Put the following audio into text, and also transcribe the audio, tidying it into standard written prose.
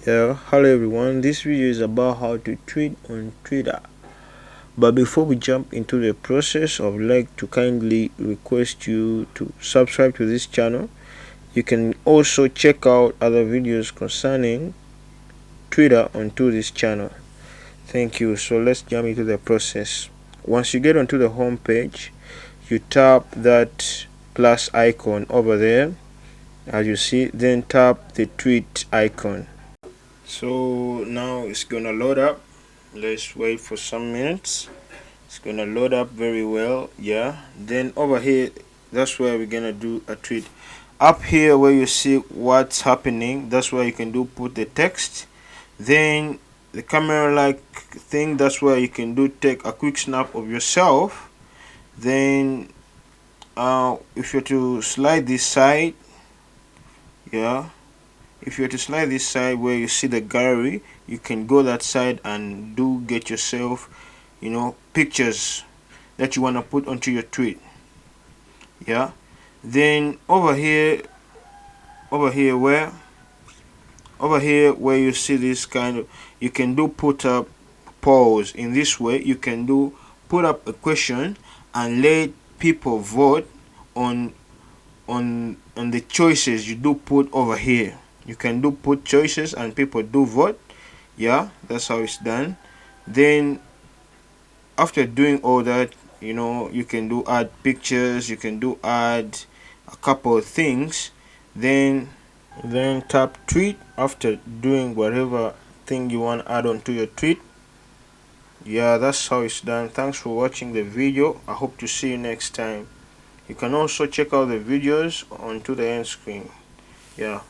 Yeah, hello everyone. This video is about how to tweet on Twitter. But before we jump into the process, I would like to kindly request you to subscribe to this channel. You can also check out other videos concerning Twitter onto this channel. Thank you. So let's jump into the process. Once you get onto the home page, you tap that plus icon over there, as you see, then tap the tweet icon. So now it's gonna load up. Let's wait for some minutes. It's gonna load up very well. Yeah, then over here, that's where we're gonna do a tweet. Up here where you see what's happening, that's where you can do put the text. Then the camera like thing, that's where you can do take a quick snap of yourself. Then if you're to slide this side, yeah, if you were to slide this side where you see the gallery, you can go that side and do get yourself, pictures that you want to put onto your tweet. Yeah, then over here where you see this kind of, you can do put up polls. In this way you can do put up a question and let people vote on the choices you do put over here. You can do put choices and people do vote. Yeah, that's how it's done. Then after doing all that, you can do add pictures, you can do add a couple of things, then tap tweet after doing whatever thing you want to add on to your tweet. Yeah, that's how it's done. Thanks for watching the video. I hope to see you next time. You can also check out the videos onto the end screen. Yeah.